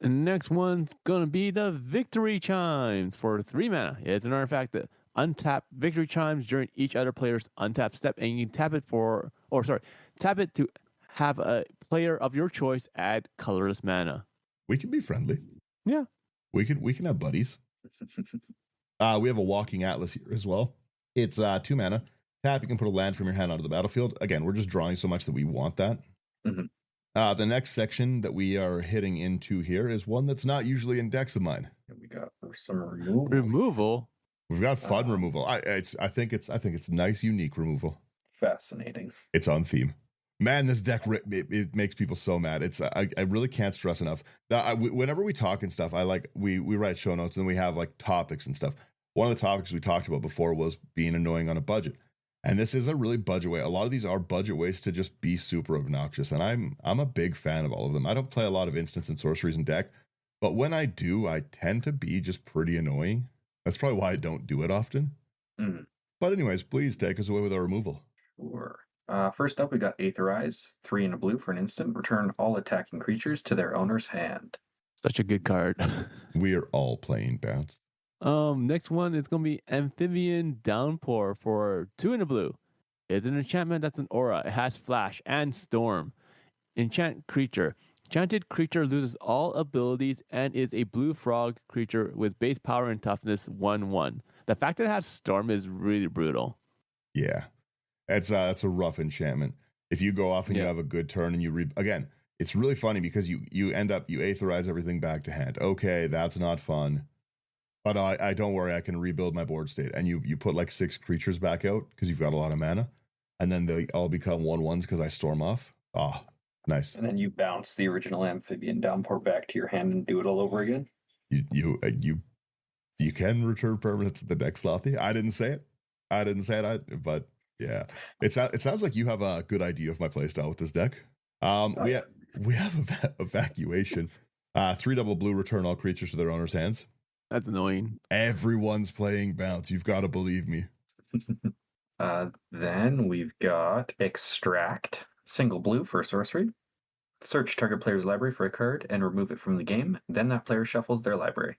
The next one's going to be the Victory Chimes for 3 mana. It's an artifact that untap Victory Chimes during each other player's untap step, and you can tap it to have a player of your choice add colorless mana. We can be friendly. Yeah. We can have buddies. We have a Walking Atlas here as well. It's 2 mana. Tap, you can put a land from your hand onto the battlefield. Again, we're just drawing so much that we want that. Mm-hmm. The next section that we are hitting into here is one that's not usually in decks of mine. We got some removal. Removal? We've got fun removal. I think it's nice, unique removal. Fascinating. It's on theme. Man, this deck, it makes people so mad. It's I really can't stress enough. Whenever we talk and stuff, we write show notes and we have like topics and stuff. One of the topics we talked about before was being annoying on a budget. And this is a really budget way. A lot of these are budget ways to just be super obnoxious. And I'm a big fan of all of them. I don't play a lot of instants and sorceries in deck, but when I do, I tend to be just pretty annoying. That's probably why I don't do it often. Mm. But anyways, please take us away with our removal. Sure. First up, we got Aetherize. 3 and a blue for an instant. Return all attacking creatures to their owner's hand. Such a good card. We are all playing bounce. Next one is going to be Amphibian Downpour for 2 and a blue. It's an enchantment that's an aura. It has flash and storm. Enchant creature. Enchanted creature loses all abilities and is a blue frog creature with base power and toughness 1/1. The fact that it has storm is really brutal. Yeah. That's a rough enchantment. If you go off and you have a good turn and you again, it's really funny because you end up, you Aetherize everything back to hand. Okay, that's not fun. But I don't worry, I can rebuild my board state. And you put like 6 creatures back out because you've got a lot of mana. And then they all become 1/1s because I storm off. Ah, nice. And then you bounce the original Amphibian Downpour back to your hand and do it all over again. You can return permanents to the deck, Slothy. I didn't say it. But yeah, it sounds like you have a good idea of my playstyle with this deck. We have Evacuation. 3 double blue, return all creatures to their owner's hands. That's annoying. Everyone's playing bounce. You've got to believe me. Then we've got Extract. Single blue for sorcery. Search target player's library for a card and remove it from the game. Then that player shuffles their library.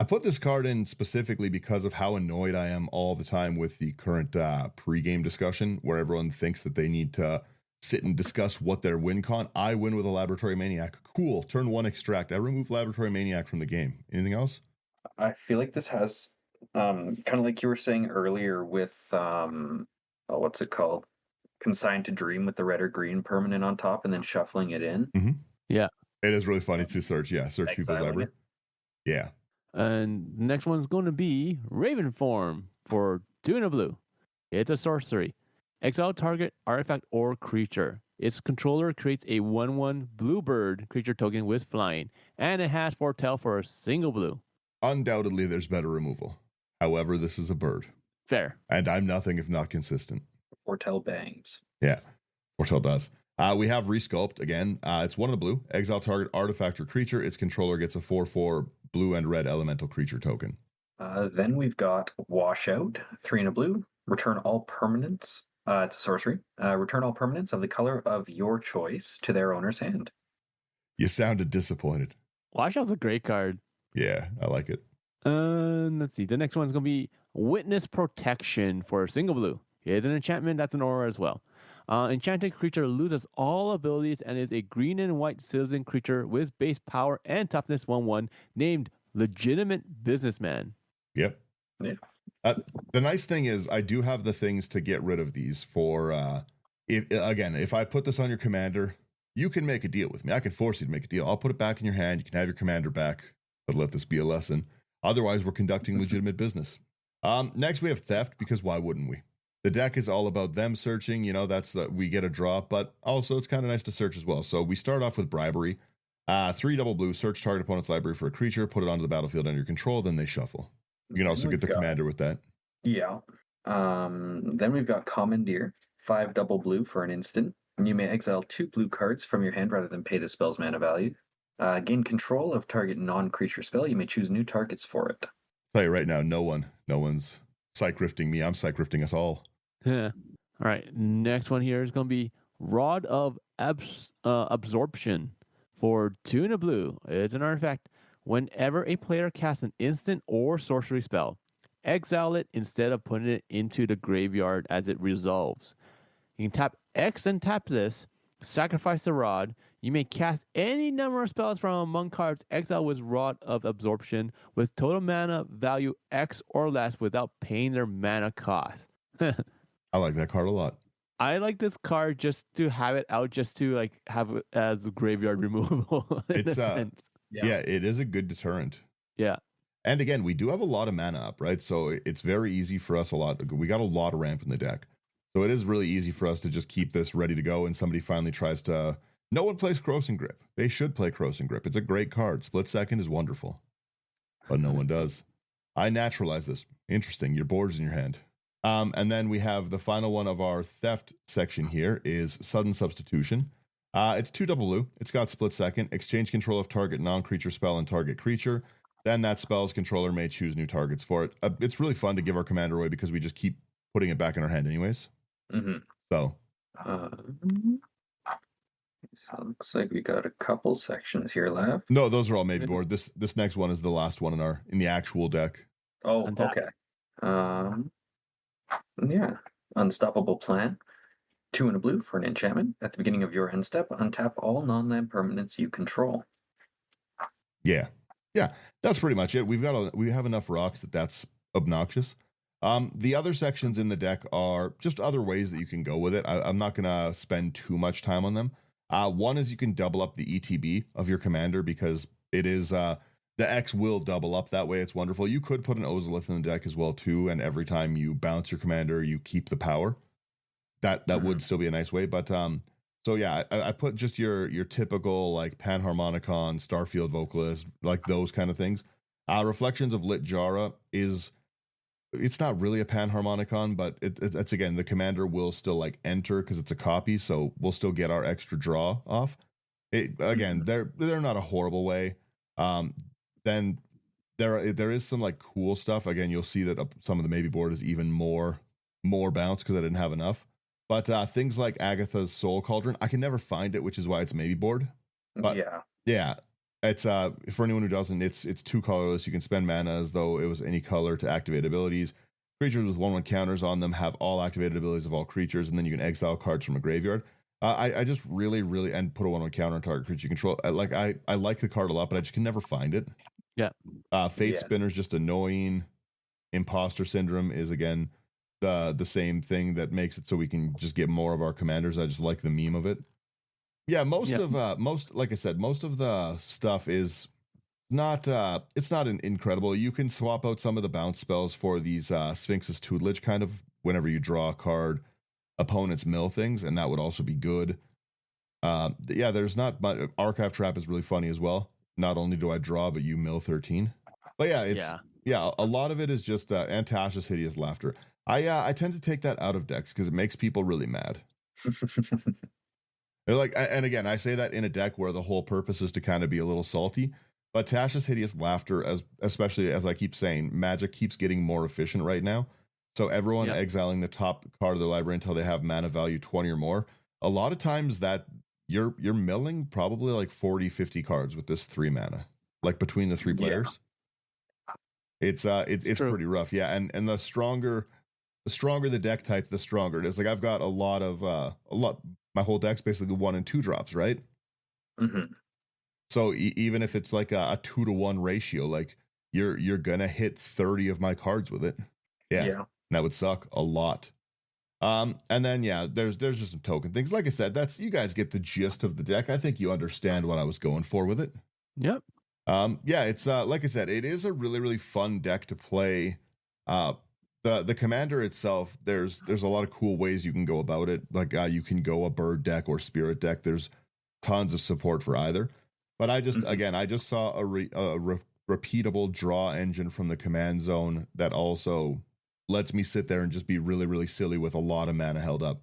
I put this card in specifically because of how annoyed I am all the time with the current pregame discussion where everyone thinks that they need to sit and discuss what their win con. I win with a Laboratory Maniac. Cool. Turn 1 extract. I remove Laboratory Maniac from the game. Anything else? I feel like this has kind of like you were saying earlier with what's it called? Consigned to Dream with the red or green permanent on top and then shuffling it in. Mm-hmm. Yeah. It is really funny to search. Yeah, search people's Exiling library. it. Yeah. And the next one's going to be Raven Form for 2 and a blue. It's a sorcery. Exile target artifact or creature. Its controller creates a 1/1 blue bird creature token with flying, and it has foretell for a single blue. Undoubtedly, there's better removal. However, this is a bird. Fair. And I'm nothing if not consistent. Foretell bangs. Yeah, Foretell does. We have Resculpt again. It's 1 in the blue. Exile target artifact or creature. Its controller gets a 4/4 blue and red elemental creature token. Then we've got Washout, 3 in a blue. Return all permanents. It's a sorcery. Return all permanents of the color of your choice to their owner's hand. You sounded disappointed. Washout's a great card. Yeah, I like it. Let's see. The next one's going to be Witness Protection for a single blue. It's an enchantment. That's an aura as well. Enchanted creature loses all abilities and is a green and white citizen creature with base power and toughness 1/1 named Legitimate Businessman. Yep. Yeah. The nice thing is I do have the things to get rid of these for, if I put this on your commander, you can make a deal with me. I can force you to make a deal. I'll put it back in your hand. You can have your commander back, but let this be a lesson. Otherwise, we're conducting legitimate business. Next, we have Theft, because why wouldn't we? The deck is all about them searching. We get a draw, but also it's kind of nice to search as well. So we start off with Bribery. 3 double blue, search target opponent's library for a creature, put it onto the battlefield under your control, then they shuffle. You can also get the commander with that. Yeah. Then we've got Commandeer, 5 double blue for an instant. You may exile 2 blue cards from your hand rather than pay the spell's mana value. Gain control of target non-creature spell. You may choose new targets for it. I'll tell you right now, no one's psych-rifting me. I'm psych-rifting us all. All right. Next one here is going to be Rod of Absorption for 2 and a blue. It's an artifact. Whenever a player casts an instant or sorcery spell, exile it instead of putting it into the graveyard as it resolves. You can tap X and tap this, sacrifice the rod. You may cast any number of spells from among cards exiled with Rod of Absorption with total mana value X or less without paying their mana cost. I like that card a lot. I like this card just to have it out, just to have it as graveyard removal. In It's a sense. Yeah, it is a good deterrent. Yeah. And again, we do have a lot of mana up, right? So it's very easy for us we got a lot of ramp in the deck. So it is really easy for us to just keep this ready to go and somebody finally tries to... No one plays Corrosive Grip. They should play Corrosive Grip. It's a great card. Split Second is wonderful. But no one does. I naturalize this. Interesting. Your board's in your hand. And then we have the final one of our Theft section here is Sudden Substitution. It's 2 double blue. It's got Split Second. Exchange control of target non-creature spell and target creature. Then that spell's controller may choose new targets for it. It's really fun to give our commander away because we just keep putting it back in our hand anyways. Mm-hmm. So. So it looks like we got a couple sections here left. No, those are all maybe board. This next one is the last one in the actual deck. Oh, okay. Yeah. Unstoppable Plan. 2 and a blue for an enchantment. At the beginning of your end step, untap all non-land permanents you control. Yeah, that's pretty much it. We have enough rocks that's obnoxious. The other sections in the deck are just other ways that you can go with it. I'm not gonna spend too much time on them. One is you can double up the ETB of your commander because it is the X will double up that way. It's wonderful. You could put an Ozolith in the deck as well too, and every time you bounce your commander, you keep the power. That would still be a nice way, but so yeah, I put just your typical like Panharmonicon, Starfield Vocalist, like those kind of things. Reflections of Lit Jara it's not really a Panharmonicon, but it's again the commander will still like enter because it's a copy, so we'll still get our extra draw off. Again, they're not a horrible way. Then there is some like cool stuff. Again, you'll see that some of the maybe board is even more bounce because I didn't have enough. But things like Agatha's Soul Cauldron, I can never find it, which is why it's maybe board. But yeah. It's for anyone who doesn't, it's 2 colorless. You can spend mana as though it was any color to activate abilities. Creatures with 1/1 counters on them have all activated abilities of all creatures, and then you can exile cards from a graveyard. I just really and put a 1/1 counter on target creature you control. I like the card a lot, but I just can never find it. Yeah. Fate Spinner's just annoying. Imposter Syndrome is again the same thing that makes it so we can just get more of our commanders. I just like the meme of it. Yeah, most like I said, most of the stuff is not it's not incredible. You can swap out some of the bounce spells for these Sphinx's tutelage kind of whenever you draw a card, opponents mill things, and that would also be good. Yeah, there's not much. Archive Trap is really funny as well. Not only do I draw, but you mill 13. But yeah, a lot of it is just Antash's hideous laughter. I tend to take that out of decks because it makes people really mad. They're like, and again, I say that in a deck where the whole purpose is to kind of be a little salty. But Tasha's hideous laughter, especially as I keep saying, Magic keeps getting more efficient right now. So everyone exiling the top card of their library until they have mana value 20 or more. A lot of times that you're milling probably like 40, 50 cards with this 3 mana, like between the 3 players. It's pretty rough, yeah. And the stronger the deck type, the stronger it is. Like I've got a lot. My whole deck's basically 1 and 2 drops, right? Mm-hmm. So even if it's like a 2-to-1 ratio, like you're gonna hit 30 of my cards with it. Yeah. That would suck a lot. And then there's just some token things. Like I said, that's you guys get the gist of the deck. I think you understand what I was going for with it. Yep. It's like I said, it is a really, really fun deck to play. The commander itself, there's a lot of cool ways you can go about it. Like you can go a bird deck or spirit deck. There's tons of support for either. But I just I just saw a repeatable draw engine from the command zone that also lets me sit there and just be really, really silly with a lot of mana held up.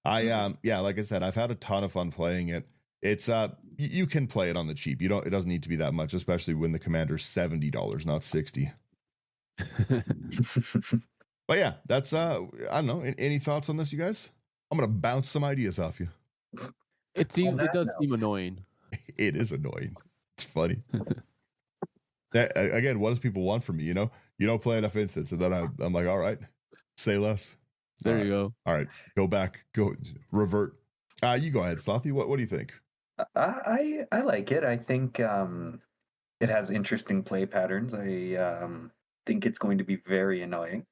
Like I said, I've had a ton of fun playing it. It's you can play it on the cheap. It doesn't need to be that much, especially when the commander's $70, not 60. But yeah, that's I don't know. Any thoughts on this, you guys? I'm gonna bounce some ideas off you. It does seem annoying. It is annoying. It's funny. Again, what does people want from me? You don't play enough instants, and then I'm like, all right, say less. There you go. All right, go back, revert. You go ahead, Slothy. What do you think? I like it. I think it has interesting play patterns. I think it's going to be very annoying.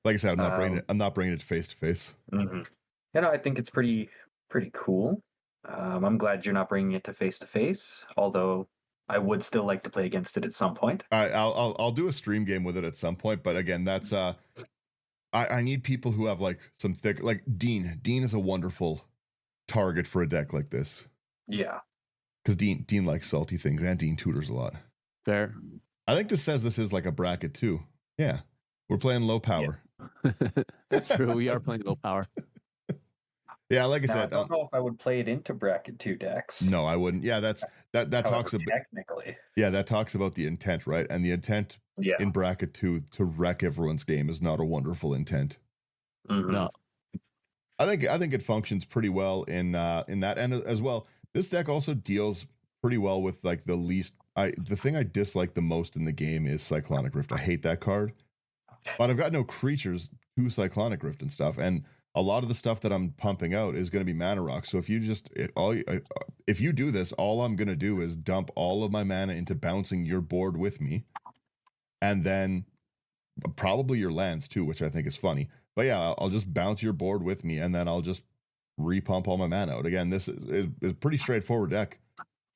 Like I said, I'm not bringing it face to face. I think it's pretty cool. I'm glad you're not bringing it to face, although I would still like to play against it at some point. I'll do a stream game with it at some point, but again, that's I need people who have like some thick, like Dean. Dean is a wonderful target for a deck like this. Yeah, because Dean likes salty things, and Dean tutors a lot. Fair. I think this says this is like a bracket too. Yeah, we're playing low power. Yeah. That's true. We are playing low power. Yeah, like I said, I don't know if I would play it into bracket 2 decks. No, I wouldn't. Yeah, that talks about technically. Yeah, that talks about the intent, right? And the intent in bracket 2 to wreck everyone's game is not a wonderful intent. Mm-hmm. No, I think it functions pretty well in that, and as well, this deck also deals pretty well with like the thing I dislike the most in the game is Cyclonic Rift. I hate that card, but I've got no creatures to Cyclonic Rift and stuff, and a lot of the stuff that I'm pumping out is going to be mana rock. So if you do this, all I'm going to do is dump all of my mana into bouncing your board with me, and then probably your lands too, which I think is funny. But yeah, I'll just bounce your board with me, and then I'll just repump all my mana out. Again, this is a pretty straightforward deck.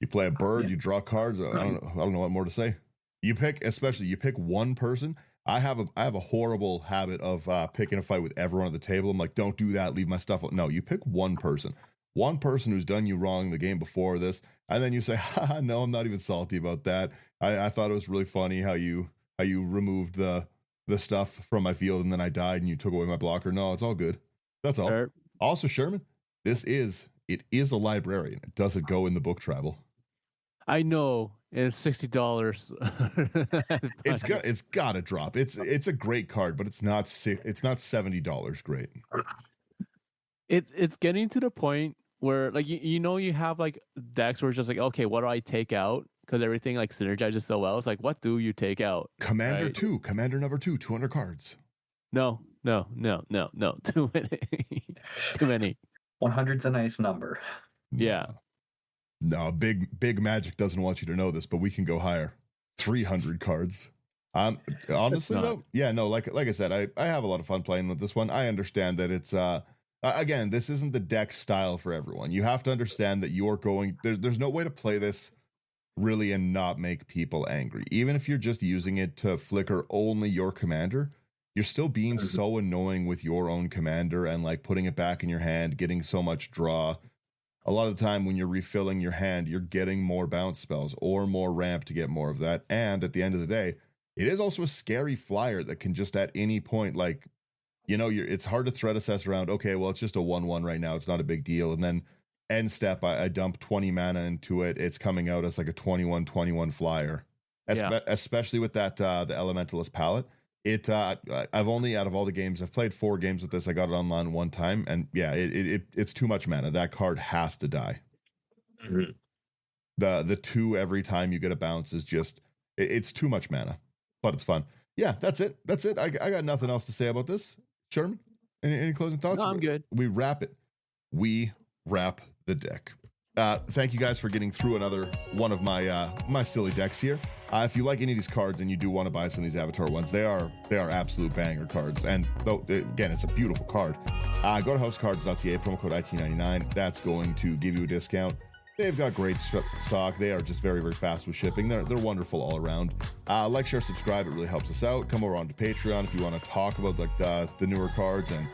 You play a bird, you draw cards. I don't know what more to say. You pick one person. I have a horrible habit of picking a fight with everyone at the table. I'm like, don't do that. Leave my stuff. No, you pick one person who's done you wrong the game before this, and then you say, no, I'm not even salty about that. I thought it was really funny how you removed the stuff from my field, and then I died, and you took away my blocker. No, it's all good. That's all. Sure. Also, Sherman, it is a librarian. Does it go in the book travel? I know. It's $60. It's got to drop. It's a great card, but it's not $70 great. It's getting to the point where like you have like decks where it's just like, okay, what do I take out? because everything like synergizes so well. It's like, what do you take out? Commander Right. 2, Commander number 2, 200 cards. No. Too many. Too many. 100's a nice number. Yeah. No, big Magic doesn't want you to know this, but we can go higher. 300 cards. Honestly though, yeah, no, like I said, I have a lot of fun playing with this one. I understand that it's again, this isn't the deck style for everyone. You have to understand that you're going there's no way to play this really and not make people angry. Even if you're just using it to flicker only your commander, you're still being so annoying with your own commander and like putting it back in your hand, getting so much draw. A lot of the time when you're refilling your hand, you're getting more bounce spells or more ramp to get more of that. And at the end of the day, it is also a scary flyer that can just at any point, like, you know, it's hard to threat assess around, okay, well, it's just a 1/1 right now. It's not a big deal. And then end step, I dump 20 mana into it. It's coming out as like a 21/21 flyer, especially with that, the Elementalist palette. I've only, out of all the games, I've played 4 games with this. I got it online one time, and yeah, it's too much mana. That card has to die. Mm-hmm. The 2 every time you get a bounce is just, it's too much mana, but it's fun. Yeah, that's it. I got nothing else to say about this. Sherman, any closing thoughts? No, I'm good. We wrap it. We wrap the deck. Thank you guys for getting through another one of my silly decks here. If you like any of these cards and you do want to buy some of these Avatar ones, they are absolute banger cards. And though again, it's a beautiful card. Go to housecards.ca, promo code IT99. That's going to give you a discount. They've got great stock. They are just very, very fast with shipping. They're wonderful all around. Like, share, subscribe. It really helps us out. Come over onto Patreon if you want to talk about like the newer cards and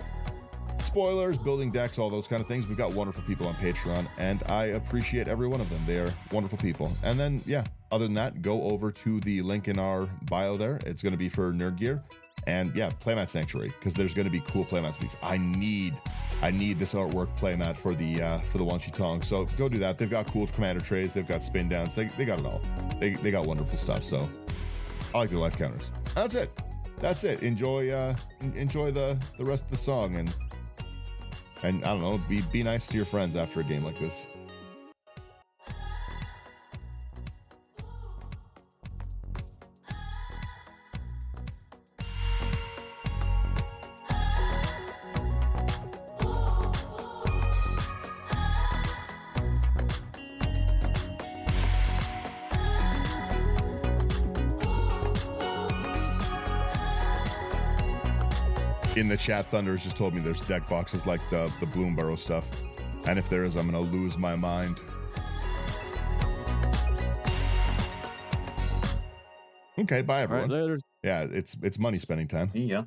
spoilers, building decks, all those kind of things. We've got wonderful people on Patreon, and I appreciate every one of them. They are wonderful people. And then, yeah, other than that, go over to the link in our bio there. It's going to be for Nerd Gear. And yeah, Playmat Sanctuary, because there's going to be cool playmats. These I need this artwork playmat for the Wan Shi Tong. So go do that. They've got cool commander trays. They've got spin downs. They got it all. They got wonderful stuff. So I like their life counters. That's it. Enjoy the rest of the song and I don't know. Be nice to your friends after a game like this. In the chat, Thunder's just told me there's deck boxes like the Bloomborough stuff. And if there is, I'm going to lose my mind. Okay, bye, everyone. All right, later. Yeah, it's money spending time. Yeah.